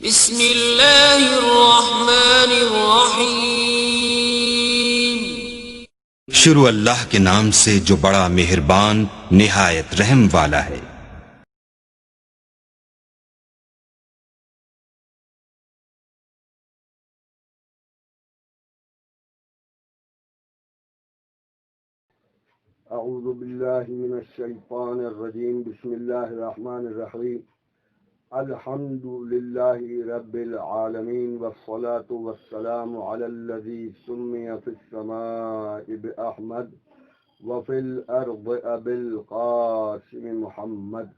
بسم اللہ الرحمن الرحیم۔ شروع اللہ کے نام سے جو بڑا مہربان نہایت رحم والا ہے۔ اعوذ باللہ من الشیطان الرجیم، بسم اللہ الرحمن الرحیم۔ الحمد للہ رب العالمین، والصلاة والسلام علی الذی سمی فی السماء بأحمد وفی الارض بالقاسم محمد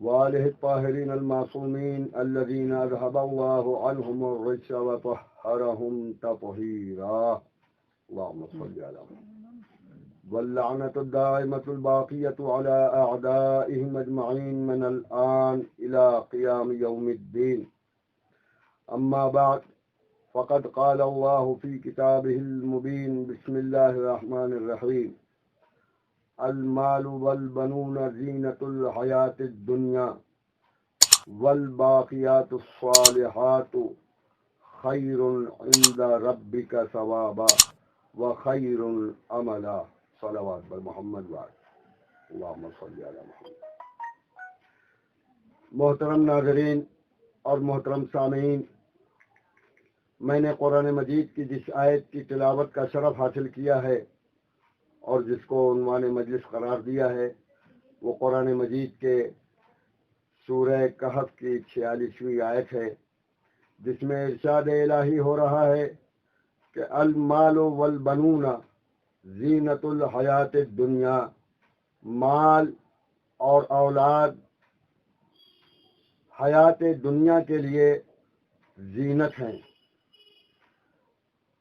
وآلہ الطاہرین المعصومین الذین اذهب اللہ عنہم الرجس وطہرہم تطہیرا، اللهم صل على محمد، واللعنة الدائمة الباقية على أعدائهم أجمعين من الآن إلى قيام يوم الدين. أما بعد، فقد قال الله في كتابه المبين، بسم الله الرحمن الرحيم: المال والبنون زينة الحياة الدنيا والباقيات الصالحات خير عند ربك ثوابا وخیر عملا۔ صلوات بر محمد اللہم صلی علی محمد۔ محترم ناظرین اور محترم سامعین، میں نے قرآن مجید کی جس آیت کی تلاوت کا شرف حاصل کیا ہے اور جس کو عنوان مجلس قرار دیا ہے، وہ قرآن مجید کے سورہ کہف کی 46ویں آیت ہے، جس میں ارشاد الہی ہو رہا ہے کہ المال والبنون زینت الحیات الدنیا، مال اور اولاد حیات دنیا کے لیے زینت ہیں۔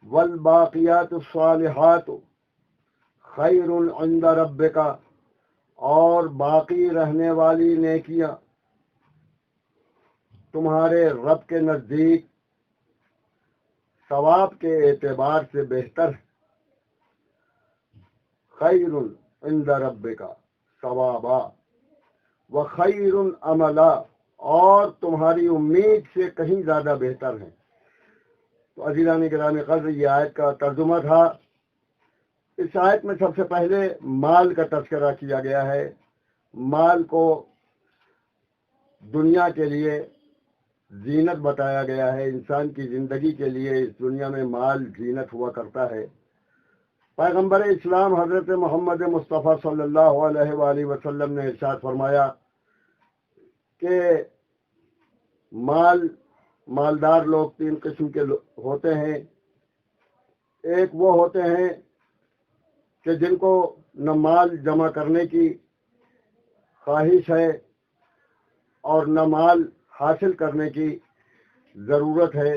والباقیات الصالحات خیر عند ربک، اور باقی رہنے والی نیکیاں تمہارے رب کے نزدیک ثواب کے اعتبار سے بہتر ہے۔ خیر عند ربک ثوابا وخیر عملا، اور تمہاری امید سے کہیں زیادہ بہتر ہیں۔ تو عزیزان گرامی قدر، یہ آیت کا ترجمہ تھا۔ اس آیت میں سب سے پہلے مال کا تذکرہ کیا گیا ہے۔ مال کو دنیا کے لیے زینت بتایا گیا ہے، انسان کی زندگی کے لیے اس دنیا میں مال زینت ہوا کرتا ہے۔ پیغمبر اسلام حضرت محمد مصطفیٰ صلی اللہ علیہ وآلہ وسلم نے ارشاد فرمایا کہ مالدار لوگ تین قسم کے ہوتے ہیں۔ ایک وہ ہوتے ہیں کہ جن کو نہ مال جمع کرنے کی خواہش ہے اور نہ مال حاصل کرنے کی ضرورت ہے،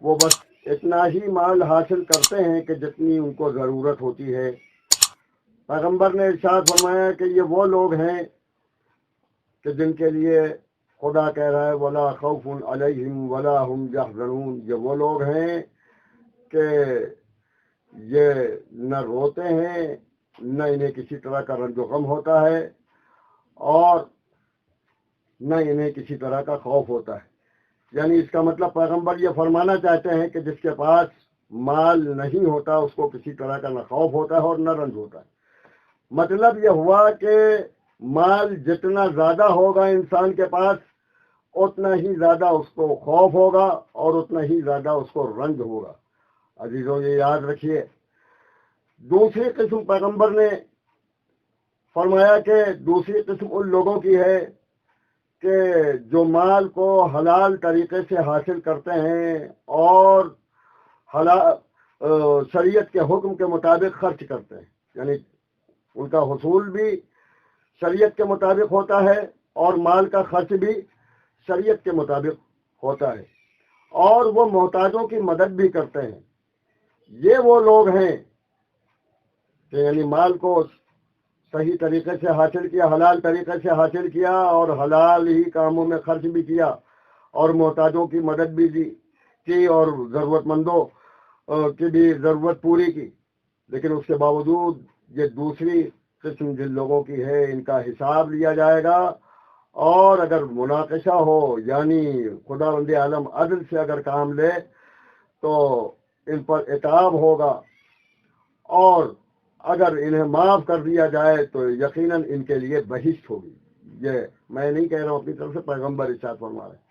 وہ بس اتنا ہی مال حاصل کرتے ہیں کہ جتنی ان کو ضرورت ہوتی ہے۔ پیغمبر نے ارشاد فرمایا کہ یہ وہ لوگ ہیں کہ جن کے لیے خدا کہہ رہا ہے وَلَا خَوْفٌ عَلَيْهِمْ وَلَا هُمْ يَحْزَنُونَ، یہ وہ لوگ ہیں کہ یہ نہ روتے ہیں، نہ انہیں کسی طرح کا رنج و غم ہوتا ہے، اور نہ انہیں کسی طرح کا خوف ہوتا ہے۔ یعنی اس کا مطلب پیغمبر یہ فرمانا چاہتے ہیں کہ جس کے پاس مال نہیں ہوتا اس کو کسی طرح کا نہ خوف ہوتا ہے اور نہ رنج ہوتا ہے۔ مطلب یہ ہوا کہ مال جتنا زیادہ ہوگا انسان کے پاس، اتنا ہی زیادہ اس کو خوف ہوگا اور اتنا ہی زیادہ اس کو رنج ہوگا۔ عزیزوں، یہ یاد رکھیے۔ دوسری قسم پیغمبر نے فرمایا کہ دوسری قسم ان لوگوں کی ہے کہ جو مال کو حلال طریقے سے حاصل کرتے ہیں اور شریعت کے حکم کے مطابق خرچ کرتے ہیں، یعنی ان کا حصول بھی شریعت کے مطابق ہوتا ہے اور مال کا خرچ بھی شریعت کے مطابق ہوتا ہے، اور وہ محتاجوں کی مدد بھی کرتے ہیں۔ یہ وہ لوگ ہیں کہ یعنی مال کو صحیح طریقے سے حاصل کیا، حلال طریقے سے حاصل کیا اور حلال ہی کاموں میں خرچ بھی کیا اور محتاجوں کی مدد بھی کی اور ضرورت مندوں کی بھی ضرورت پوری کی، لیکن اس کے باوجود یہ دوسری قسم جن لوگوں کی ہے ان کا حساب لیا جائے گا اور اگر مناقشہ ہو یعنی خداوند عالم عدل سے اگر کام لے تو ان پر عتاب ہوگا، اور اگر انہیں معاف کر دیا جائے تو یقیناً ان کے لیے بہشت ہوگی۔ یہ میں نہیں کہہ رہا ہوں، اپنی طرف سے پیغمبر ارشاد فرما رہے ہیں۔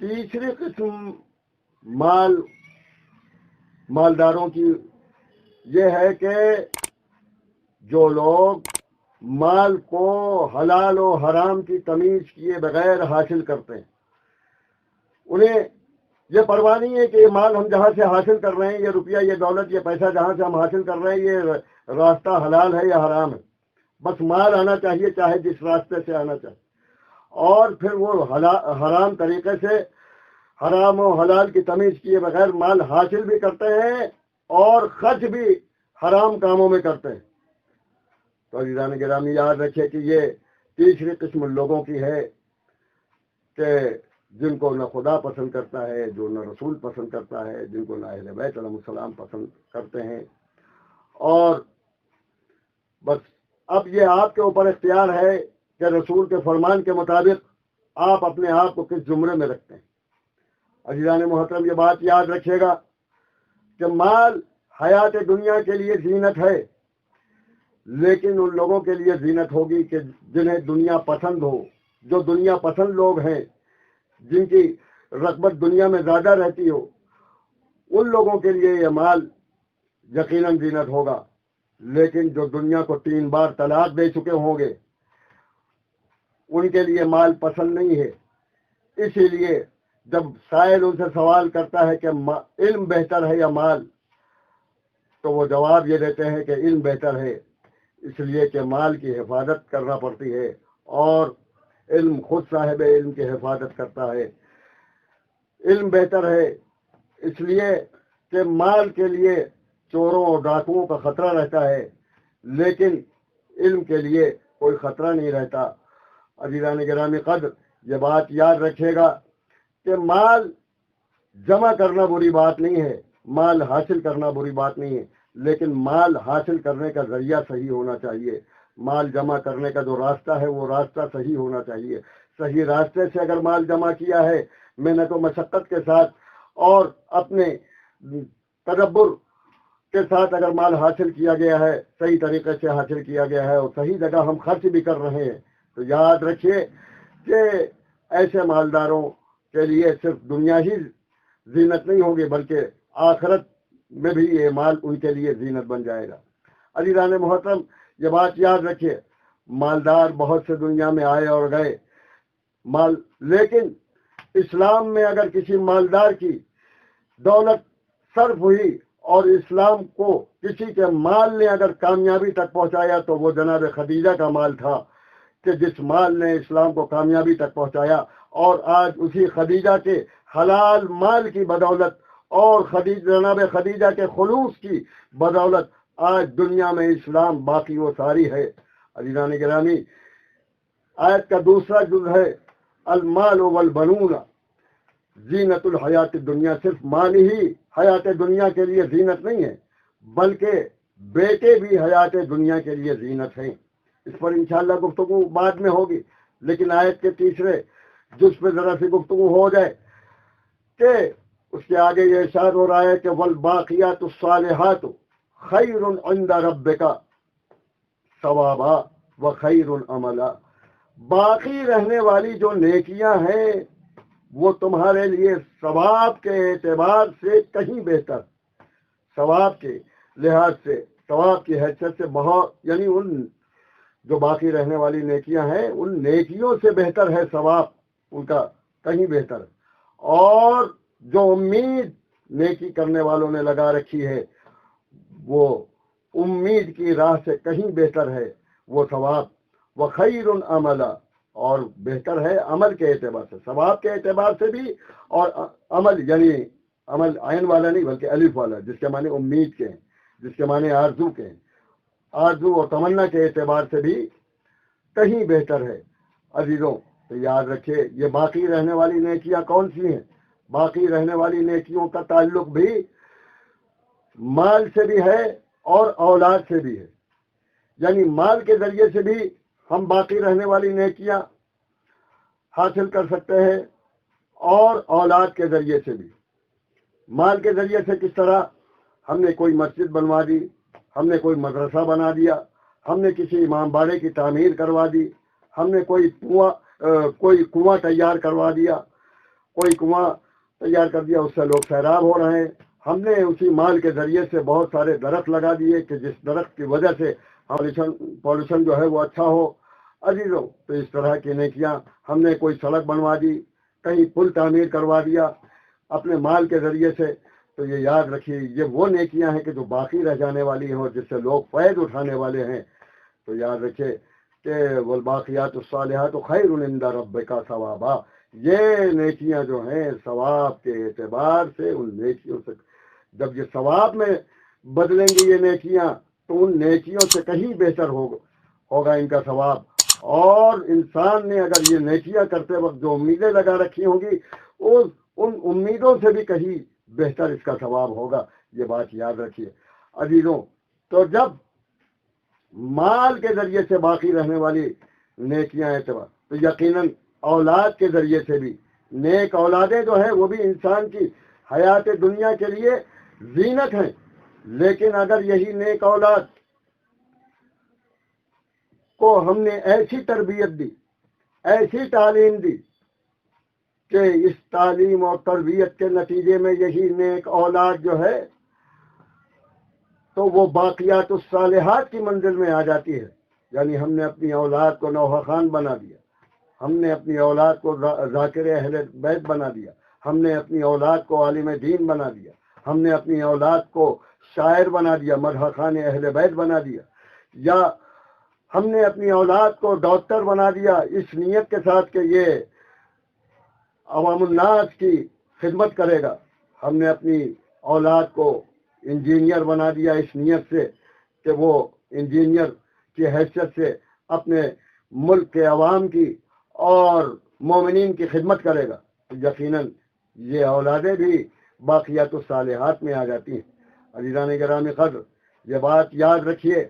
تیسری قسم مالداروں کی یہ ہے کہ جو لوگ مال کو حلال و حرام کی تمیز کیے بغیر حاصل کرتے ہیں، انہیں یہ پرواہ نہیں ہے کہ یہ مال ہم جہاں سے حاصل کر رہے ہیں، یہ روپیہ، یہ دولت، یہ پیسہ جہاں سے ہم حاصل کر رہے ہیں، یہ راستہ حلال ہے یا حرام ہے۔ بس مال آنا چاہیے، چاہے جس راستے سے آنا چاہیے، اور پھر وہ حرام طریقے سے حرام و حلال کی تمیز کیے بغیر مال حاصل بھی کرتے ہیں اور خرچ بھی حرام کاموں میں کرتے ہیں۔ تو عزیزان گرامی یاد رکھے کہ یہ تیسری قسم لوگوں کی ہے کہ جن کو نہ خدا پسند کرتا ہے، جو نہ رسول پسند کرتا ہے، جن کو نہ اہل بیت علیہ السلام پسند کرتے ہیں، اور بس اب یہ آپ کے اوپر اختیار ہے کہ رسول کے فرمان کے مطابق آپ اپنے آپ کو کس زمرے میں رکھتے ہیں۔ عزیزان محترم یہ بات یاد رکھیے گا کہ مال حیات دنیا کے لیے زینت ہے، لیکن ان لوگوں کے لیے زینت ہوگی کہ جنہیں دنیا پسند ہو، جو دنیا پسند لوگ ہیں، جن کی رغبت دنیا میں زیادہ رہتی ہو، ان لوگوں کے لیے یہ مال یقیناً زینت ہوگا۔ لیکن جو دنیا کو 3 بار طلاق دے چکے ہوں گے، ان کے لیے مال پسند نہیں ہے۔ اسی لیے جب سائل ان سے سوال کرتا ہے کہ علم بہتر ہے یا مال، تو وہ جواب یہ دیتے ہیں کہ علم بہتر ہے، اس لیے کہ مال کی حفاظت کرنا پڑتی ہے، اور علم خود صاحب علم کی حفاظت کرتا ہے۔ علم بہتر ہے اس لیے کہ مال کے لیے چوروں اور ڈاکوؤں کا خطرہ رہتا ہے، لیکن علم کے لیے کوئی خطرہ نہیں رہتا۔ عزیزان گرامی قدر یہ بات یاد رکھیے گا کہ مال جمع کرنا بری بات نہیں ہے، مال حاصل کرنا بری بات نہیں ہے، لیکن مال حاصل کرنے کا ذریعہ صحیح ہونا چاہیے۔ مال جمع کرنے کا جو راستہ ہے وہ راستہ صحیح ہونا چاہیے۔ صحیح راستے سے اگر مال جمع کیا ہے، محنت و مشقت کے ساتھ اور اپنے تدبر کے ساتھ اگر مال حاصل کیا گیا ہے، صحیح طریقے سے حاصل کیا گیا ہے، اور صحیح جگہ ہم خرچ بھی کر رہے ہیں، تو یاد رکھیے کہ ایسے مالداروں کے لیے صرف دنیا ہی زینت نہیں ہوگی، بلکہ آخرت میں بھی یہ مال ان کے لیے زینت بن جائے گا۔ عزیزان محترم یہ بات یاد رکھیے، مالدار بہت سے دنیا میں آئے اور گئے، لیکن اسلام میں اگر کسی مالدار کی دولت صرف ہوئی اور اسلام کو کسی کے مال نے اگر کامیابی تک پہنچایا تو وہ جناب خدیجہ کا مال تھا، کہ جس مال نے اسلام کو کامیابی تک پہنچایا، اور آج اسی خدیجہ کے حلال مال کی بدولت اور جناب خدیجہ کے خلوص کی بدولت آج دنیا میں اسلام باقی و ساری ہے۔ عزیزان گرامی آیت کا دوسرا جز ہے المال والبنون زینت الحیات دنیا۔ صرف مال ہی حیات دنیا کے لیے زینت نہیں ہے، بلکہ بیٹے بھی حیات دنیا کے لیے زینت ہیں۔ اس پر انشاءاللہ گفتگو بعد میں ہوگی، لیکن آیت کے تیسرے جز پہ ذرا سی گفتگو ہو جائے کہ اس کے آگے یہ ارشاد ہو رہا ہے کہ والباقیات الصالحات خیر عند ربک ثوابا وخیر عملا۔ باقی رہنے والی جو نیکیاں ہیں وہ تمہارے لیے ثواب کے اعتبار سے کہیں بہتر، ثواب کے لحاظ سے، ثواب کی حیثیت سے بہت، یعنی ان جو باقی رہنے والی نیکیاں ہیں ان نیکیوں سے بہتر ہے ثواب ان کا، کہیں بہتر۔ اور جو امید نیکی کرنے والوں نے لگا رکھی ہے وہ امید کی راہ سے کہیں بہتر ہے وہ ثواب، وخیر عملا، اور بہتر ہے عمل کے اعتبار سے، ثواب کے اعتبار سے بھی، اور عمل یعنی عمل عین والا نہیں بلکہ الف والا، جس کے معنی امید کے ہیں، جس کے معنی آرزو کے ہیں، آرزو اور تمنا کے اعتبار سے بھی کہیں بہتر ہے۔ عزیزوں تو یاد رکھیے یہ باقی رہنے والی نیکیاں کون سی ہیں؟ باقی رہنے والی نیکیوں کا تعلق بھی مال سے بھی ہے اور اولاد سے بھی ہے، یعنی مال کے ذریعے سے بھی ہم باقی رہنے والی نیکیاں حاصل کر سکتے ہیں، اور اولاد کے ذریعے سے بھی۔ مال کے ذریعے سے کس طرح؟ ہم نے کوئی مسجد بنوا دی، ہم نے کوئی مدرسہ بنا دیا، ہم نے کسی امام باڑے کی تعمیر کروا دی، ہم نے کوئی کنواں تیار کروا دیا، کوئی کنواں تیار کر دیا، اس سے لوگ سیراب ہو رہے ہیں۔ ہم نے اسی مال کے ذریعے سے بہت سارے درخت لگا دیے کہ جس درخت کی وجہ سے پولوشن جو ہے وہ اچھا ہو۔ عزیزوں، تو اس طرح کی نیکیاں، ہم نے کوئی سڑک بنوا دی، کہیں پل تعمیر کروا دیا اپنے مال کے ذریعے سے، تو یہ یاد رکھیے یہ وہ نیکیاں ہیں کہ جو باقی رہ جانے والی ہیں اور جس سے لوگ فائد اٹھانے والے ہیں۔ تو یاد رکھیے کہ والباقیات الصالحات خیر عند ربک ثوابا، یہ نیکیاں جو ہیں ثواب کے اعتبار سے، ان نیکیوں سے جب یہ ثواب میں بدلیں گی یہ نیکیاں، تو ان نیکیوں سے کہیں بہتر ہوگا ان کا ثواب۔ اور انسان نے اگر یہ نیکیاں کرتے وقت جو امیدیں لگا رکھی ہوں گی، ان امیدوں سے بھی کہیں بہتر اس کا ثواب ہوگا، یہ بات یاد رکھیے عزیزوں۔ تو جب مال کے ذریعے سے باقی رہنے والی نیکیاں اعتبار، تو یقیناً اولاد کے ذریعے سے بھی، نیک اولادیں جو ہیں وہ بھی انسان کی حیات دنیا کے لیے زینت ہیں، لیکن اگر یہی نیک اولاد کو ہم نے ایسی تربیت دی، ایسی تعلیم دی کہ اس تعلیم اور تربیت کے نتیجے میں یہی نیک اولاد جو ہے تو وہ باقیات الصالحات کی منزل میں آ جاتی ہے۔ یعنی ہم نے اپنی اولاد کو نوحہ خان بنا دیا، ہم نے اپنی اولاد کو ذاکر اہل بیت بنا دیا، ہم نے اپنی اولاد کو عالم دین بنا دیا، ہم نے اپنی اولاد کو شاعر بنا دیا، مدح خان اہل بیت بنا دیا، یا ہم نے اپنی اولاد کو ڈاکٹر بنا دیا اس نیت کے ساتھ کہ یہ عوام الناس کی خدمت کرے گا، ہم نے اپنی اولاد کو انجینئر بنا دیا اس نیت سے کہ وہ انجینئر کی حیثیت سے اپنے ملک کے عوام کی اور مومنین کی خدمت کرے گا، یقیناً یہ اولادیں بھی باقیات الصالحات میں آ جاتی ہیں۔ عزیزان گرامی قدر، یہ بات یاد رکھیے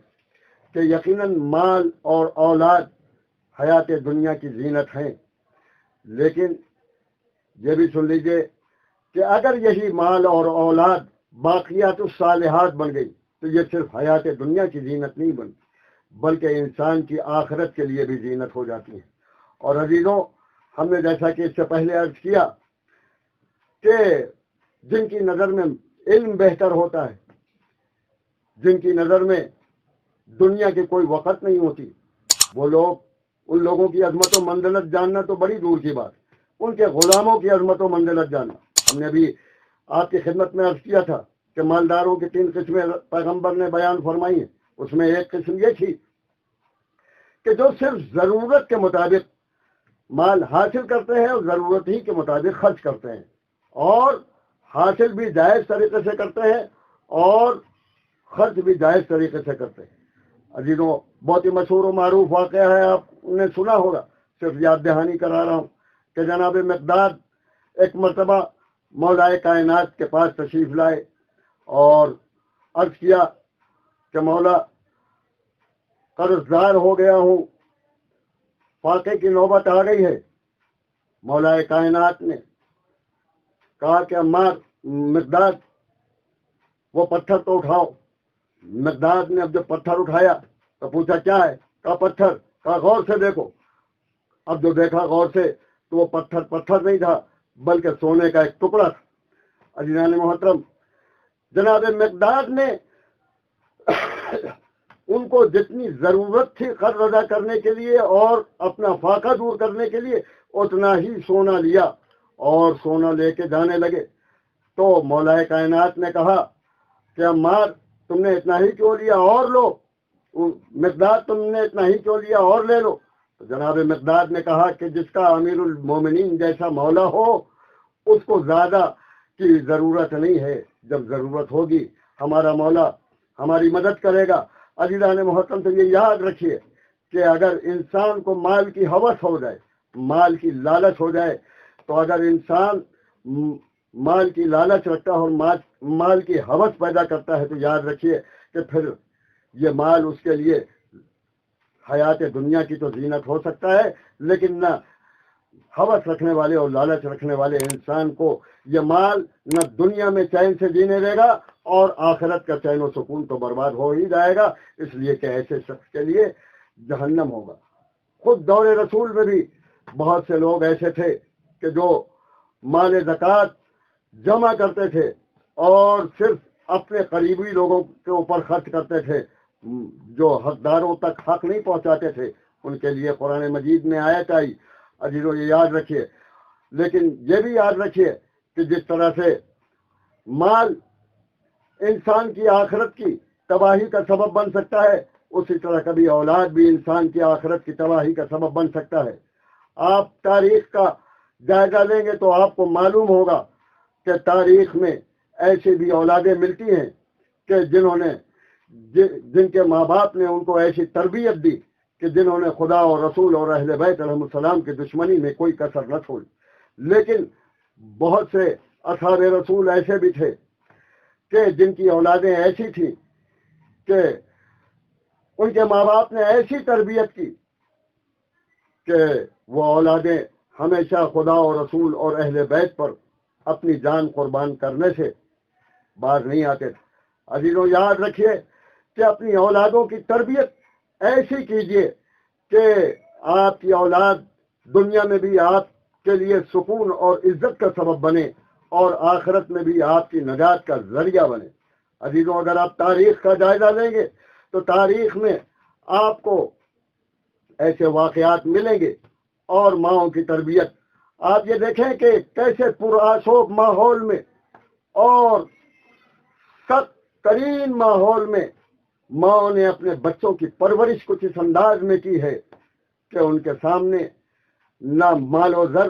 کہ یقیناً مال اور اولاد حیات دنیا کی زینت ہیں، لیکن یہ بھی سن لیجئے کہ اگر یہی مال اور اولاد باقیات الصالحات بن گئی تو یہ صرف حیات دنیا کی زینت نہیں بنتی، بلکہ انسان کی آخرت کے لیے بھی زینت ہو جاتی ہے۔ اور عزیزوں، ہم نے جیسا کہ اس سے پہلے عرض کیا کہ جن کی نظر میں علم بہتر ہوتا ہے، جن کی نظر میں دنیا کی کوئی وقت نہیں ہوتی، وہ لوگ، ان لوگوں کی عظمت و منزلت جاننا تو بڑی دور کی بات، ان کے غلاموں کی عظمت و منزلت جاننا۔ ہم نے ابھی آپ کی خدمت میں عرض کیا تھا کہ مالداروں کی 3 قسمیں پیغمبر نے بیان فرمائی ہیں، اس میں ایک قسم یہ تھی کہ جو صرف ضرورت کے مطابق مال حاصل کرتے ہیں اور ضرورت ہی کے مطابق خرچ کرتے ہیں، اور حاصل بھی جائز طریقے سے کرتے ہیں اور خرچ بھی جائز طریقے سے کرتے ہیں۔ عزیزوں، بہت ہی مشہور و معروف واقعہ ہے، آپ نے سنا ہوگا، صرف یاد دہانی کرا رہا ہوں کہ جناب مقداد ایک مرتبہ مولا کائنات کے پاس تشریف لائے اور عرض کیا کہ مولا، قرض دار ہو گیا ہوں، فاقے کی نوبت آ گئی ہے۔ مولا کائنات نے کہا کہ مقداد وہ پتھر تو اٹھاؤ۔ مقداد نے اب جب پتھر اٹھایا تو پوچھا کیا ہے؟ کہا پتھر۔ کہا غور سے دیکھو۔ اب جو دیکھا غور سے تو وہ پتھر نہیں تھا بلکہ سونے کا ایک ٹکڑا تھا۔ عزیزان محترم، جناب مقداد نے ان کو جتنی ضرورت تھی قرض ادا کرنے کے لیے اور اپنا فاقہ دور کرنے کے لیے اتنا ہی سونا لیا اور سونا لے کے جانے لگے۔ تو مولا کائنات نے کہا کہ عمار، تم نے اتنا ہی کیوں لیا، اور لو۔ مقداد، تم نے اتنا ہی کیوں لیا، اور لے لو۔ تو جناب مقداد نے کہا کہ جس کا امیر المومنین جیسا مولا ہو اس کو زیادہ کی ضرورت نہیں ہے، جب ضرورت ہوگی ہمارا مولا ہماری مدد کرے گا۔ عزیزان محترم، تو یہ یاد رکھیے کہ اگر انسان کو مال کی ہوس ہو جائے، مال کی لالچ ہو جائے، تو اگر انسان مال کی لالچ رکھتا ہے اور مال کی ہوس پیدا کرتا ہے تو یاد رکھیے کہ پھر یہ مال اس کے لیے حیات دنیا کی تو زینت ہو سکتا ہے، لیکن نہ ہوس رکھنے والے اور لالچ رکھنے والے انسان کو یہ مال نہ دنیا میں چین سے جینے دے گا، اور آخرت کا چین و سکون تو برباد ہو ہی جائے گا، اس لیے کہ ایسے شخص کے لیے جہنم ہوگا۔ خود دور رسول میں بھی بہت سے لوگ ایسے تھے کہ جو مال زکوٰۃ جمع کرتے تھے اور صرف اپنے قریبی لوگوں کے اوپر خرچ کرتے تھے، جو حقداروں تک حق نہیں پہنچاتے تھے۔ ان کے لیے قرآن مجید میں آیت آئی، عزیزو یہ یاد رکھیے۔ لیکن یہ بھی یاد رکھیے کہ جس طرح سے مال انسان کی آخرت کی تباہی کا سبب بن سکتا ہے، اسی طرح کبھی اولاد بھی انسان کی آخرت کی تباہی کا سبب بن سکتا ہے۔ آپ تاریخ کا جائزہ لیں گے تو آپ کو معلوم ہوگا کہ تاریخ میں ایسی بھی اولادیں ملتی ہیں کہ جن کے ماں باپ نے ان کو ایسی تربیت دی کہ جنہوں نے خدا اور رسول اور اہل بیت علیہ السلام کی دشمنی میں کوئی کسر نہ چھوڑی۔ لیکن بہت سے اصحاب رسول ایسے بھی تھے کہ جن کی اولادیں ایسی تھیں کہ ان کے ماں باپ نے ایسی تربیت کی کہ وہ اولادیں ہمیشہ خدا اور رسول اور اہل بیت پر اپنی جان قربان کرنے سے باز نہیں آتے تھے۔ عزیزوں یاد رکھیے کہ اپنی اولادوں کی تربیت ایسی کیجیے کہ آپ کی اولاد دنیا میں بھی آپ کے لیے سکون اور عزت کا سبب بنے اور آخرت میں بھی آپ کی نجات کا ذریعہ بنے۔ عزیزوں اگر آپ تاریخ کا جائزہ لیں گے تو تاریخ میں آپ کو ایسے واقعات ملیں گے اور ماؤں کی تربیت۔ آپ یہ دیکھیں کہ کیسے پرآشوب ماحول میں اور سخت ترین ماحول میں ماں نے اپنے بچوں کی پرورش کچھ اس انداز میں کی ہے کہ ان کے سامنے نہ مال و زر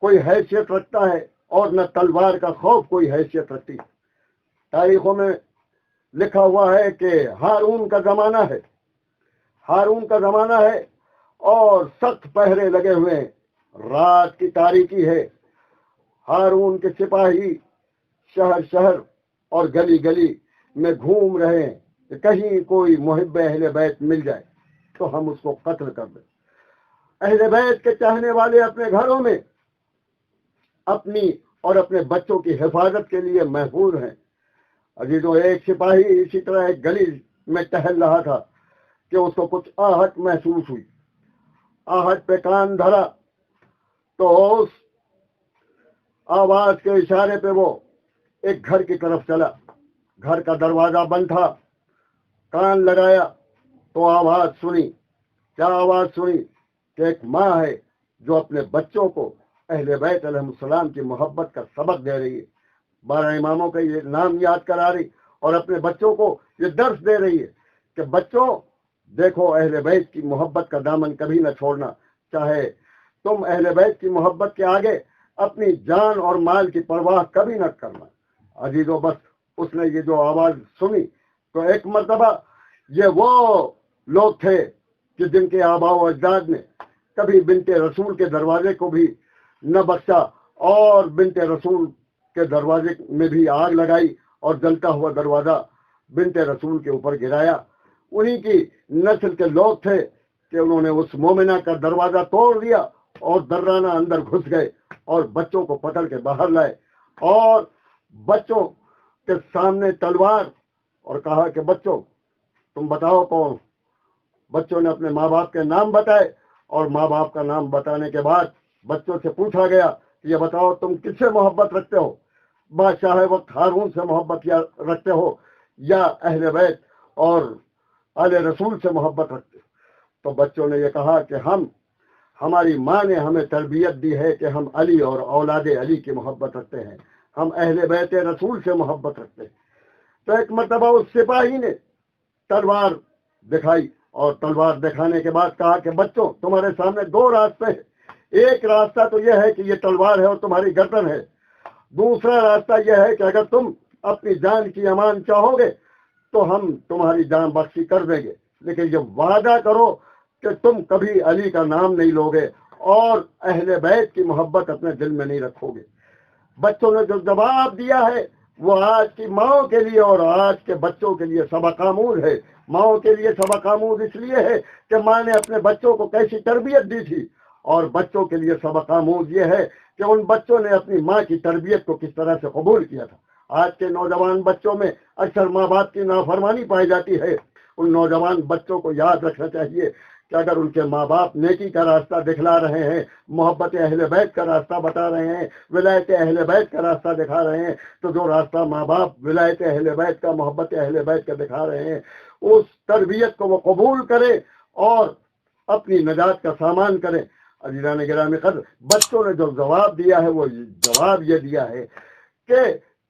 کوئی حیثیت رکھتا ہے اور نہ تلوار کا خوف کوئی حیثیت رکھتی ہے۔ تاریخوں میں لکھا ہوا ہے کہ ہارون کا زمانہ ہے، ہارون کا زمانہ ہے اور سخت پہرے لگے ہوئے ہیں، رات کی تاریکی ہے، ہارون کے سپاہی شہر شہر اور گلی گلی میں گھوم رہے ہیں کہ کہیں کوئی محب اہل بیت مل جائے تو ہم اس کو قتل کر دیں۔ اہل بیت کے چاہنے والے اپنے گھروں میں اپنی اور اپنے بچوں کی حفاظت کے لیے محفوظ ہیں۔ عزیزوں ایک سپاہی اسی طرح ایک گلی میں ٹہل رہا تھا کہ اس کو کچھ آہٹ محسوس ہوئی، آہٹ پہ کان دھرا تو اس آواز کے اشارے پہ وہ ایک گھر کی طرف چلا۔ گھر کا دروازہ بند تھا، کان لگایا تو آواز سنی۔ کیا آواز سنی؟ کہ ایک ماں ہے جو اپنے بچوں کو اہل بیت علیہ السلام کی محبت کا سبق دے رہی ہے، 12 اماموں کا یہ نام یاد کرا رہی اور اپنے بچوں کو یہ درس دے رہی ہے کہ بچوں دیکھو اہل بیت کی محبت کا دامن کبھی نہ چھوڑنا، چاہے تم اہل بیت کی محبت کے آگے اپنی جان اور مال کی پرواہ کبھی نہ کرنا۔ عزیزو بس اس نے یہ جو آواز سنی تو ایک مرتبہ یہ وہ لوگ تھے کہ جن کے آباء و اجداد نے کبھی بنت رسول کے دروازے کو بھی نہ بخشا اور بنت رسول کے دروازے میں بھی آگ لگائی اور جلتا ہوا دروازہ بنت رسول کے اوپر گرایا۔ انہی کی نسل کے لوگ تھے کہ انہوں نے اس مومنہ کا دروازہ توڑ دیا اور درانہ اندر گھس گئے اور بچوں کو پکڑ کے باہر لائے اور بچوں کے سامنے تلوار اور کہا کہ بچوں تم بتاؤ کون۔ بچوں نے اپنے ماں باپ کے نام بتائے اور ماں باپ کا نام بتانے کے بعد بچوں سے پوچھا گیا کہ یہ بتاؤ تم کس سے محبت رکھتے ہو، بادشاہ وقت ہارون سے محبت رکھتے ہو یا اہل بیت اور آل رسول سے محبت رکھتے ہو؟ تو بچوں نے یہ کہا کہ ہماری ماں نے ہمیں تربیت دی ہے کہ ہم علی اور اولاد علی کی محبت رکھتے ہیں، ہم اہل بیت رسول سے محبت رکھتے ہیں۔ تو ایک مرتبہ اس سپاہی نے تلوار دکھائی اور تلوار دکھانے کے بعد کہا کہ بچوں تمہارے سامنے 2 راستے ہیں، ایک راستہ تو یہ ہے کہ یہ تلوار ہے اور تمہاری گردن ہے، دوسرا راستہ یہ ہے کہ اگر تم اپنی جان کی امان چاہو گے تو ہم تمہاری جان بخشی کر دیں گے، لیکن یہ وعدہ کرو کہ تم کبھی علی کا نام نہیں لوگے اور اہل بیت کی محبت اپنے دل میں نہیں رکھو گے۔ بچوں نے جو جواب دیا ہے وہ آج کی ماؤں کے لیے اور آج کے بچوں کے لیے سبق آموز ہے۔ ماؤں کے لیے سبق آموز اس لیے ہے کہ ماں نے اپنے بچوں کو کیسی تربیت دی تھی، اور بچوں کے لیے سبق آموز یہ ہے کہ ان بچوں نے اپنی ماں کی تربیت کو کس طرح سے قبول کیا تھا۔ آج کے نوجوان بچوں میں اکثر ماں باپ کی نافرمانی پائی جاتی ہے۔ ان نوجوان بچوں کو یاد رکھنا چاہیے کہ اگر ان کے ماں باپ نیکی کا راستہ دکھلا رہے ہیں، محبت اہل بیت کا راستہ بتا رہے ہیں، ولایت اہل بیت کا راستہ دکھا رہے ہیں، تو جو راستہ ماں باپ ولایت اہل بیت کا، محبت اہل بیت کا دکھا رہے ہیں، اس تربیت کو وہ قبول کریں اور اپنی نجات کا سامان کریں۔ عزیزان گرامی قدر، بچوں نے جو جواب دیا ہے وہ جواب یہ دیا ہے کہ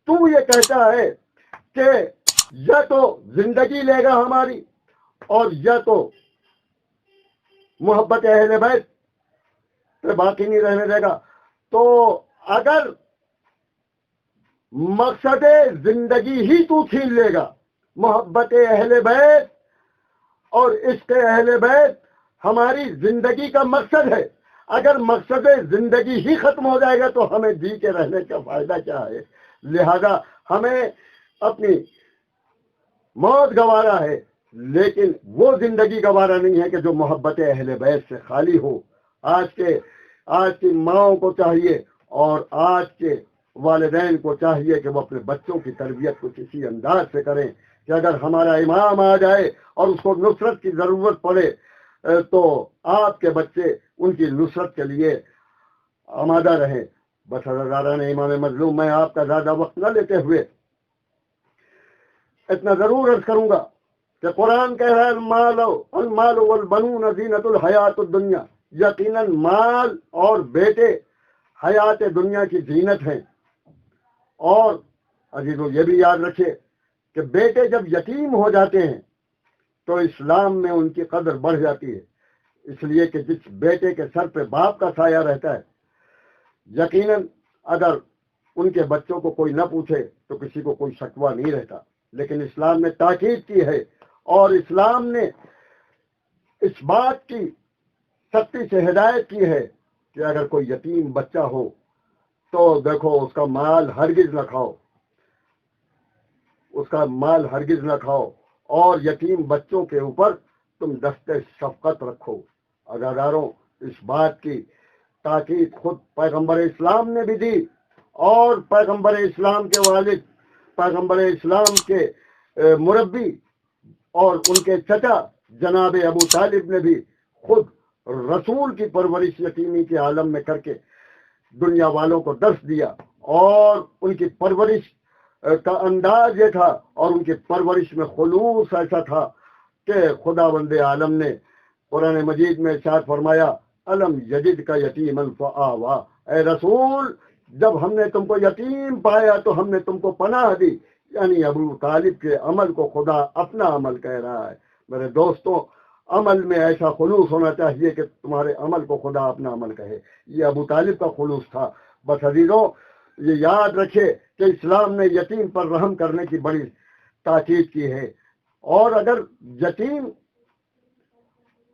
تو یہ کہتا ہے کہ یا تو زندگی لے گا ہماری اور یا تو محبت اہل بیت پہ باقی نہیں رہنے دے گا۔ تو اگر مقصد زندگی ہی تو چھین لے گا، محبت اہل بیت اور عشق اہل بیت ہماری زندگی کا مقصد ہے، اگر مقصد زندگی ہی ختم ہو جائے گا تو ہمیں جی کے رہنے کا فائدہ کیا ہے؟ لہذا ہمیں اپنی موت گوارا ہے، لیکن وہ زندگی گوارا نہیں ہے کہ جو محبت اہل بیت سے خالی ہو۔ آج کی ماؤں کو چاہیے اور آج کے والدین کو چاہیے کہ وہ اپنے بچوں کی تربیت کو کسی انداز سے کریں کہ اگر ہمارا امام آ جائے اور اس کو نصرت کی ضرورت پڑے تو آپ کے بچے ان کی نصرت کے لیے آمادہ رہیں۔ بس حضرتان امام مظلوم، میں آپ کا زیادہ وقت نہ لیتے ہوئے اتنا ضرور عرض کروں گا کہ قرآن کہہ رہا ہے المال والبنون زینت الحیات الدنیا، یقیناً مال اور بیٹے حیات دنیا کی زینت ہیں۔ اور عزیزو یہ بھی یاد رکھے کہ بیٹے جب یتیم ہو جاتے ہیں تو اسلام میں ان کی قدر بڑھ جاتی ہے، اس لیے کہ جس بیٹے کے سر پہ باپ کا سایہ رہتا ہے، یقیناً اگر ان کے بچوں کو کوئی نہ پوچھے تو کسی کو کوئی شکوہ نہیں رہتا، لیکن اسلام نے تاکید کی ہے اور اسلام نے اس بات کی سختی سے ہدایت کی ہے کہ اگر کوئی یتیم بچہ ہو تو دیکھو اس کا مال ہرگز نہ کھاؤ، اس کا مال ہرگز نہ کھاؤ، اور یتیم بچوں کے اوپر تم دست شفقت رکھو۔ عزاداروں، اس بات کی تاکید خود پیغمبر اسلام نے بھی دی، اور پیغمبر اسلام کے والد، پیغمبر اسلام کے مربی اور ان کے چچا جناب ابو طالب نے بھی خود رسول کی پرورش یتیمی کے عالم میں کر کے دنیا والوں کو درس دیا، اور ان کی پرورش کا انداز یہ تھا اور ان کی پرورش میں خلوص ایسا تھا کہ خداوند عالم نے قرآن مجید میں ارشاد فرمایا الم یجد کا یتیما فآوا، اے رسول جب ہم نے تم کو یتیم پایا تو ہم نے تم کو پناہ دی، یعنی ابو طالب کے عمل کو خدا اپنا عمل کہہ رہا ہے۔ میرے دوستوں، عمل میں ایسا خلوص ہونا چاہیے کہ تمہارے عمل کو خدا اپنا عمل کہے، یہ ابو طالب کا خلوص تھا۔ بس عزیزوں، یہ یاد رکھے کہ اسلام نے یتیم پر رحم کرنے کی بڑی تاکید کی ہے، اور اگر یتیم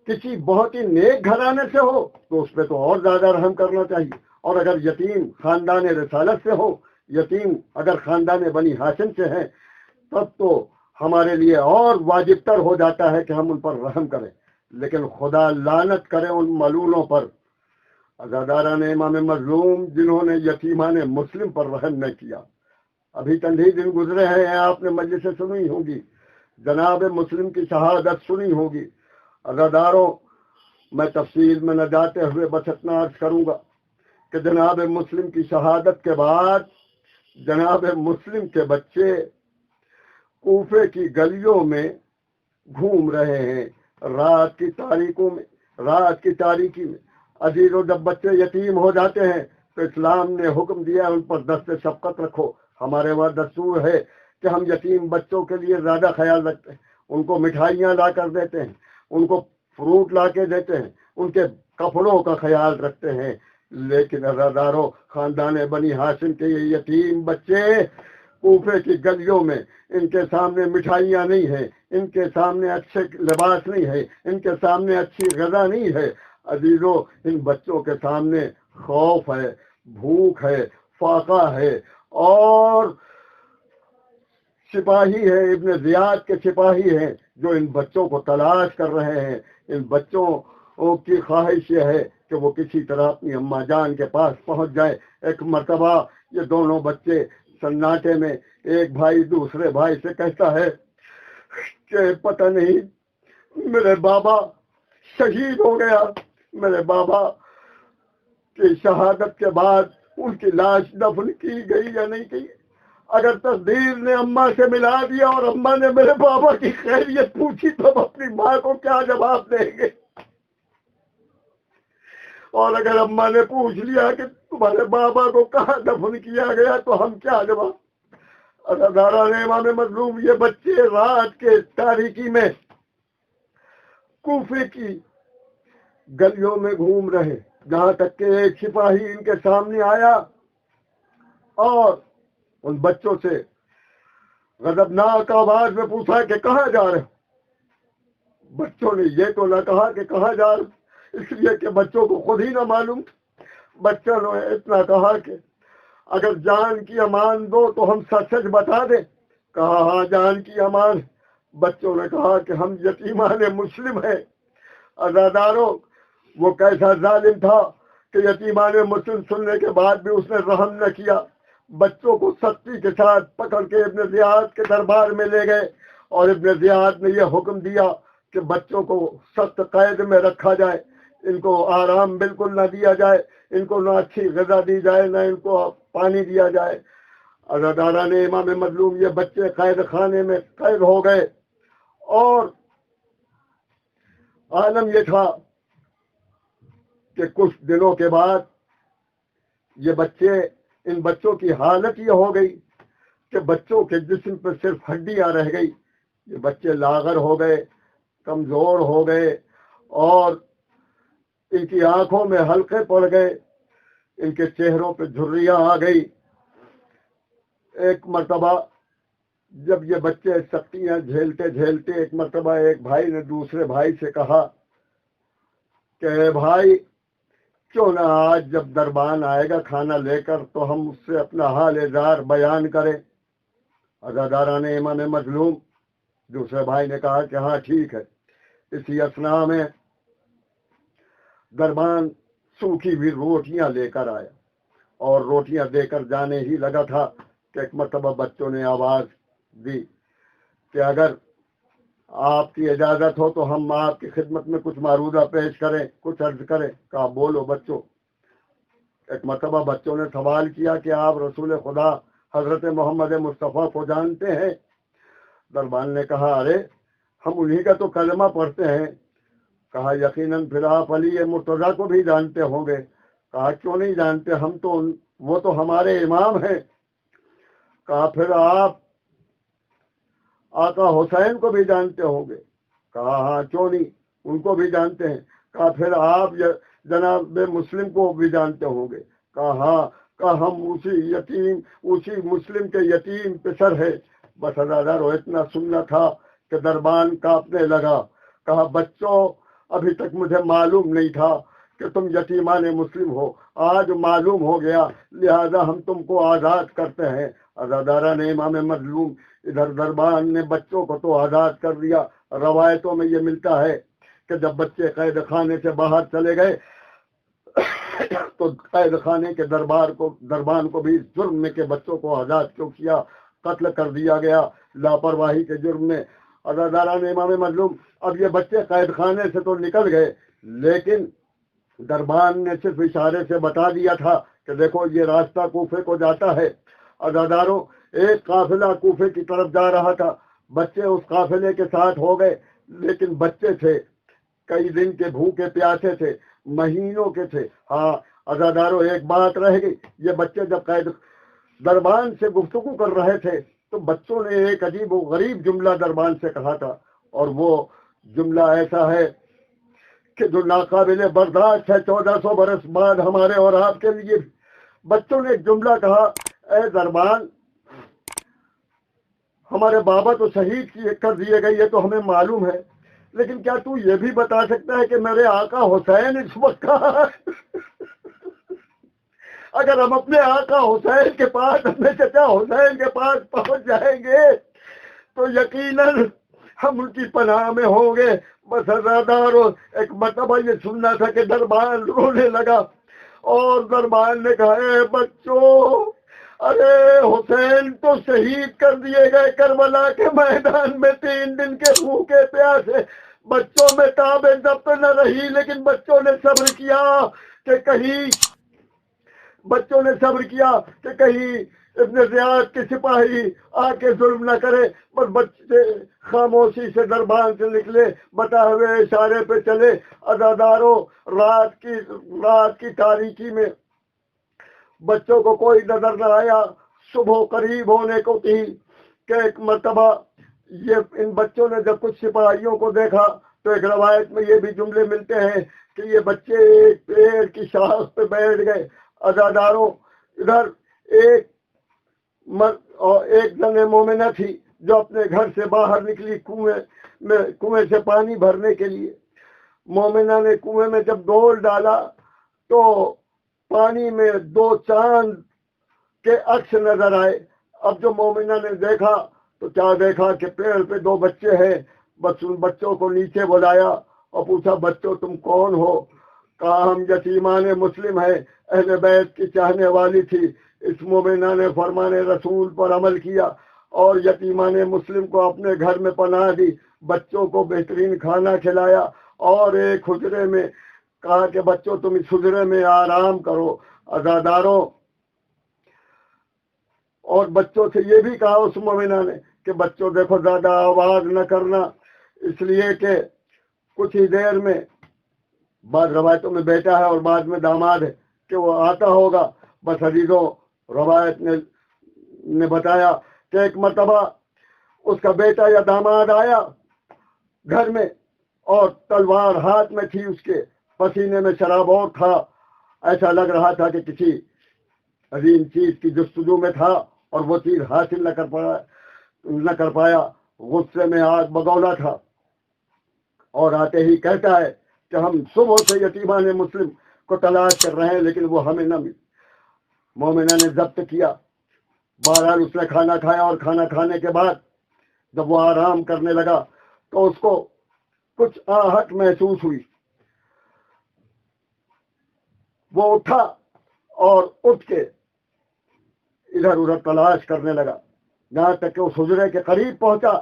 کسی بہت ہی نیک گھرانے سے ہو تو اس پہ تو اور زیادہ رحم کرنا چاہیے، اور اگر یتیم خاندان رسالت سے ہو، یتیم اگر خاندان بنی ہاشم سے ہیں، تب تو ہمارے لیے اور واجب تر ہو جاتا ہے کہ ہم ان پر رحم کریں، لیکن خدا لعنت کرے ان ملولوں پر، عزاداران امام مظلوم جنہوں نے یتیمان مسلم پر رحم نہ کیا۔ ابھی چند ہی دن گزرے ہیں، آپ نے مجلسیں سنی ہوگی، جناب مسلم کی شہادت سنی ہوگی۔ عزاداروں، میں تفصیل میں نہ جاتے ہوئے بس اتنا عرض کروں گا کہ جناب مسلم کی شہادت کے بعد جناب مسلم کے بچے کوفے کی گلیوں میں گھوم رہے ہیں رات کی تاریکی میں۔ عزیزو، جب بچے یتیم ہو جاتے ہیں تو اسلام نے حکم دیا ان پر دست شفقت رکھو۔ ہمارے وہاں دستور ہے کہ ہم یتیم بچوں کے لیے زیادہ خیال رکھتے ہیں، ان کو مٹھائیاں لا کر دیتے ہیں، ان کو فروٹ لا کے دیتے ہیں، ان کے کپڑوں کا خیال رکھتے ہیں، لیکن عزاداروں، خاندان بنی ہاشم کے یہ یتیم بچے کوفے کی گلیوں میں، ان کے سامنے مٹھائیاں نہیں ہیں، ان کے سامنے اچھے لباس نہیں ہے، ان کے سامنے اچھی غذا نہیں ہے۔ عزیزو، ان بچوں کے سامنے خوف ہے، بھوک ہے، فاقہ ہے، اور سپاہی ہیں، ابن زیاد کے سپاہی ہیں جو ان بچوں کو تلاش کر رہے ہیں. ان بچوں کی خواہش یہ ہے کہ وہ کسی طرح اپنی اماں جان کے پاس پہنچ جائے. ایک مرتبہ یہ دونوں بچے سناٹے میں، ایک بھائی دوسرے بھائی سے کہتا ہے کہ پتہ نہیں میرے بابا شہید ہو گیا، میرے بابا کی شہادت کے بعد ان کی لاش دفن کی گئی یا نہیں کی. اگر تقدیر نے اماں سے ملا دیا اور اماں نے میرے بابا کی خیریت پوچھی تو ہم اپنی ماں کو کیا جواب دیں گے؟ اور اگر اماں نے پوچھ لیا کہ تمہارے بابا کو کہاں دفن کیا گیا تو ہم کیا جواب؟ عزاداران امام مظلوم، یہ بچے رات کے تاریکی میں کوفے کی گلیوں میں گھوم رہے، جہاں تک کہ ایک سپاہی ان کے سامنے آیا اور ان بچوں سے غضبناک آواز میں پوچھا کہ کہاں جا رہے ہو؟ بچوں نے یہ تو نہ کہا کہ کہاں جا رہے، اس لیے کہ بچوں کو خود ہی نہ معلوم تھا. بچوں نے اتنا کہا کہ اگر جان کی امان دو تو ہم سچ سچ بتا دیں. کہا ہاں جان کی امان. بچوں نے کہا کہ ہم یتیمان مسلم ہیں. عزاداروں، وہ کیسا ظالم تھا کہ یتیمان مسلم سننے کے بعد بھی اس نے رحم نہ کیا. بچوں کو سختی کے ساتھ پکڑ کے ابن زیاد کے دربار میں لے گئے اور ابن زیاد نے یہ حکم دیا کہ بچوں کو سخت قید میں رکھا جائے، ان کو آرام بالکل نہ دیا جائے، ان کو نہ اچھی غذا دی جائے، نہ ان کو پانی دیا جائے. عزاداران امام مظلوم، یہ بچے قید خانے میں قید ہو گئے اور عالم یہ تھا کہ کچھ دنوں کے بعد ان بچوں کی حالت یہ ہو گئی کہ بچوں کے جسم پہ صرف ہڈیاں رہ گئی. یہ بچے لاغر ہو گئے، کمزور ہو گئے اور ان کی آنکھوں میں حلقے پڑ گئے، ان کے چہروں پہ جھریاں آ گئی. ایک مرتبہ جب یہ بچے سختیاں جھیلتے جھیلتے ایک مرتبہ ایک بھائی نے دوسرے بھائی سے کہا کہ اے بھائی، کیوں نہ آج جب دربان آئے گا کھانا لے کر تو ہم اس سے اپنا حال زار بیان کریں. عزاداران امام مظلوم، دوسرے بھائی نے کہا کہ ہاں ٹھیک ہے. اسی اثنا میں دربان سوکھی بھی روٹیاں لے کر آیا اور روٹیاں دے کر جانے ہی لگا تھا کہ ایک مرتبہ بچوں نے آواز دی کہ اگر آپ کی اجازت ہو تو ہم آپ کی خدمت میں کچھ معروضہ پیش کریں، کچھ عرض کریں. کہا بولو بچوں. ایک مرتبہ بچوں نے سوال کیا کہ آپ رسول خدا حضرت محمد مصطفیٰ کو جانتے ہیں؟ دربان نے کہا ارے ہم انہی کا تو کلمہ پڑھتے ہیں. کہا یقیناً پھر آپ علی مرتضیٰ کو بھی جانتے ہوں گے. کہا کیوں نہیں جانتے، وہ تو ہمارے امام ہیں. کہا پھر آپ آقا حسین کو بھی جانتے ہوں گے. کہا ہاں کیوں نہیں، ان کو بھی جانتے ہیں. کہا پھر آپ جناب مسلم کو بھی جانتے ہوں گے. کہا ہاں. کہا ہم اسی مسلم کے یتیم پسر ہے. بس عزادارو اتنا سننا تھا کہ دربان کانپنے لگا. کہا بچوں، ابھی تک مجھے معلوم نہیں تھا کہ تم یتیمان مسلم ہو، آج معلوم ہو گیا، لہذا ہم تم کو آزاد کرتے ہیں. عزاداران امام مظلوم، ادھر دربان نے بچوں کو تو آزاد کر دیا. روایتوں میں یہ ملتا ہے کہ جب بچے قید خانے سے باہر چلے گئے تو قید خانے کے دربان کو بھی جرم میں کہ بچوں کو آزاد کیوں کیا، قتل کر دیا گیا لاپرواہی کے جرم میں. عزاداران امام مظلوم، اب یہ بچے قید خانے سے تو نکل گئے، لیکن دربان نے صرف اشارے سے بتا دیا تھا کہ دیکھو یہ راستہ کوفے کو جاتا ہے. عزاداروں، ایک قافلہ کوفے کی طرف جا رہا تھا. بچے اس قافلے کے ساتھ ہو گئے، لیکن بچے تھے، کئی دن کے بھوکے پیاسے تھے، مہینوں کے تھے. ہاں عزاداروں، ایک بات رہ گئی. یہ بچے جب قید دربان سے گفتگو کر رہے تھے تو بچوں نے ایک عجیب و غریب جملہ دربان سے کہا تھا، اور وہ جملہ ایسا ہے کہ جو ناقابل برداشت ہے 1400 برس بعد ہمارے اور آپ کے لیے. بچوں نے ایک جملہ کہا، اے دربان، ہمارے بابا تو شہید کر دیے گئے، یہ تو ہمیں معلوم ہے، لیکن کیا تو یہ بھی بتا سکتا ہے کہ میرے آقا حسین اس وقت کہاں ہے؟ اگر ہم اپنے آقا حسین کے پاس، اپنے چچا حسین کے پاس پہنچ جائیں گے تو یقیناً ہم ان کی پناہ میں ہوں گے۔ بس عزادارو، ایک مرتبہ یہ سننا تھا کہ دربان رونے لگا اور دربان نے کہا اے بچوں، ارے حسین تو شہید کر دیے گئے کربلا کے میدان میں، 3 دن کے بھوکے پیاسے، بچوں میں تاب ضبط نہ رہی، لیکن بچوں نے صبر کیا کہ کہیں ابن زیاد کے سپاہی آ کے ظلم نہ کرے، پر بچے خاموشی سے دربان سے نکلے، بتا ہوئے اشارے پہ چلے۔ عزاداروں، رات کی تاریکی میں بچوں کو کوئی نظر نہ آیا۔ صبح قریب ہونے کو تھی کہ ایک مرتبہ ان بچوں نے جب کچھ سپاہیوں کو دیکھا تو ایک روایت میں یہ بھی جملے ملتے ہیں کہ یہ بچے ایک پیڑ کی شاخ پہ بیٹھ گئے۔ عزاداروں، ادھر ایک زن مومنہ تھی جو اپنے گھر سے باہر نکلی کنویں سے پانی بھرنے کے لیے۔ مومنہ نے کنویں میں جب ڈول ڈالا تو پانی میں 2 چاند کے عکس نظر آئے۔ اب جو مومنہ نے دیکھا تو کیا دیکھا کہ پیڑ پہ 2 بچے ہیں۔ بس ان بچوں کو نیچے بلایا اور پوچھا بچوں تم کون ہو؟ کہا ہم یتیمان مسلم ہیں، اہل بیت کی چاہنے والی تھی۔ اس مومنہ نے فرمان رسول پر عمل کیا اور یتیمان مسلم کو اپنے گھر میں پناہ دی، بچوں کو بہترین کھانا کھلایا اور ایک حجرے میں کہا کہ بچوں تم اس حجرے میں آرام کرو۔ عزاداروں، اور بچوں سے یہ بھی کہا اس مومنہ نے کہ بچوں دیکھو زیادہ آواز نہ کرنا، اس لیے کہ کچھ ہی دیر میں، بعض روایتوں میں بیٹا ہے اور بعد میں داماد ہے، کہ وہ آتا ہوگا۔ بس عزیزوں، روایت نے بتایا کہ ایک مرتبہ اس کا بیٹا یا داماد آیا گھر میں اور تلوار ہاتھ میں تھی، اس کے پسینے میں شراب اور تھا، ایسا لگ رہا تھا کہ کسی عظیم چیز کی جستجو میں تھا اور وہ چیز حاصل نہ کر پایا، غصے میں آگ بگولا تھا، اور آتے ہی کہتا ہے کہ ہم صبح سے یتیمان مسلم کو تلاش کر رہے ہیں لیکن وہ ہمیں نہ ملی۔ مومنہ نے ضبط کیا، بہرحال اس نے کھانا کھایا اور کھانا کھانے کے بعد جب وہ آرام کرنے لگا تو اس کو کچھ آہٹ محسوس ہوئی۔ وہ اٹھا اور اٹھ کے ادھر ادھر تلاش کرنے لگا، یہاں تک کہ اس حجرے کے قریب پہنچا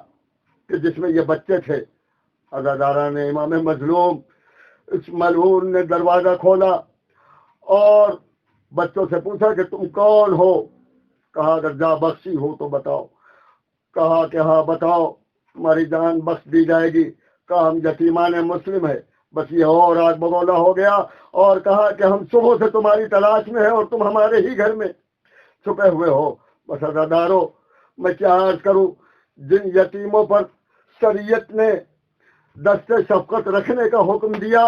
کہ جس میں یہ بچے تھے۔ عزاداران نے امام مظلوم اس ملعون نے دروازہ کھولا اور بچوں سے پوچھا کہ تم کون ہو؟ کہا اگر جا بخشی ہو تو بتاؤ۔ کہا کہ ہاں بتاؤ، تمہاری جان بخش دی جائے گی۔ کہا ہم یتیمان مسلم ہے۔ بس یہ اور آگ بگولا ہو گیا اور کہا کہ ہم صبح سے تمہاری تلاش میں ہیں اور تم ہمارے ہی گھر میں چھپے ہوئے ہو۔ بس عزاداروں، میں کیا عرض کروں، جن یتیموں پر شریعت نے دست شفقت رکھنے کا حکم دیا،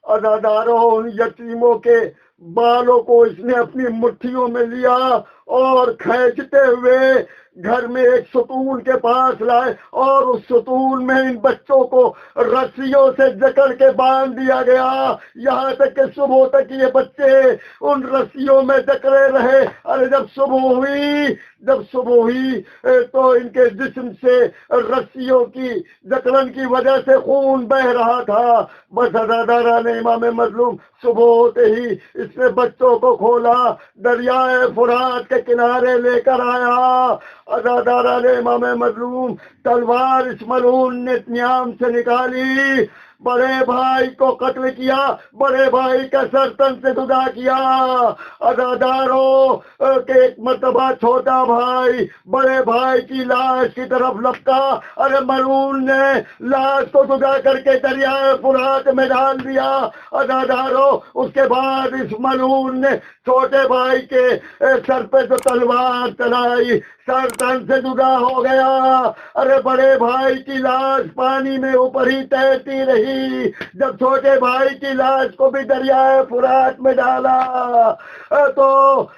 عزاداروں ان یتیموں کے بالوں کو اس نے اپنی مٹھیوں میں لیا اور کھینچتے ہوئے گھر میں ایک ستون کے پاس لائے اور اس ستون میں ان بچوں کو رسیوں سے جکڑ کے باندھ دیا گیا، یہاں تک کہ صبح تک یہ بچے ان رسیوں میں جکڑے رہے۔ ارے جب صبح ہوئی تو ان کے جسم سے رسیوں کی جکڑن کی وجہ سے خون بہ رہا تھا۔ بس عزاداران امام مظلوم، صبح ہوتے ہی اس نے بچوں کو کھولا، دریائے فرات کے کنارے لے کر آیا۔ عزاداران امام مظلوم، تلوار اس ملعون نے نیام سے نکالی، بڑے بھائی کو قتل کیا، بڑے بھائی کا سر تن سے جدا کیا۔ عزاداروں کہ ایک مرتبہ چھوٹا بھائی بڑے بھائی کی لاش کی طرف لپکا، ارے ملعون نے لاش کو جدا کر کے دریائے فرات میں ڈال دیا۔ عزاداروں اس کے بعد اس ملعون نے چھوٹے بھائی کے سر پہ جو تلوار چلائی، سر تن سے جدا ہو گیا۔ ارے بڑے بھائی کی لاش پانی میں اوپر ہی تیرتی رہی، جب چھوٹے بھائی کی لاش کو بھی دریائے فرات میں ڈالا تو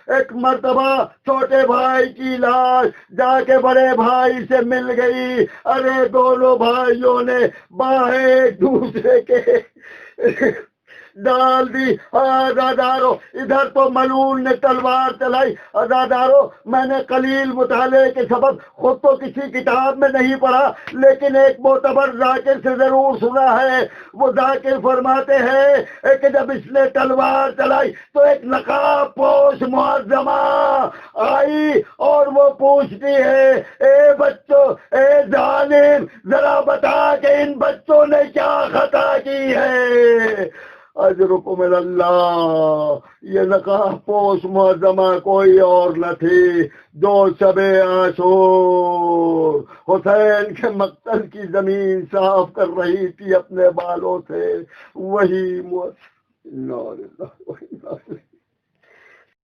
ایک مرتبہ چھوٹے بھائی کی لاش جا کے بڑے بھائی سے مل گئی۔ ارے دونوں بھائیوں نے باہیں ایک دوسرے کے ڈال دی۔ عزادارو ادھر تو ملعون نے تلوار چلائی۔ عزادارو میں نے قلیل مطالعے کے سبب خود تو کسی کتاب میں نہیں پڑھا، لیکن ایک معتبر ذاکر سے ضرور سنا ہے۔ وہ ذاکر فرماتے ہیں کہ جب اس نے تلوار چلائی تو ایک نقاب پوش معظمہ آئی اور وہ پوچھتی ہے، اے بچوں، اے ظالم، ذرا بتا کہ ان بچوں نے کیا خطا کی ہے۔ اجرکم اللہ، یہ نقاب پوش معظمہ کوئی اور نہ تھی جو شب عاشور حسین کے مقتل کی زمین صاف کر رہی تھی اپنے بالوں سے، وہی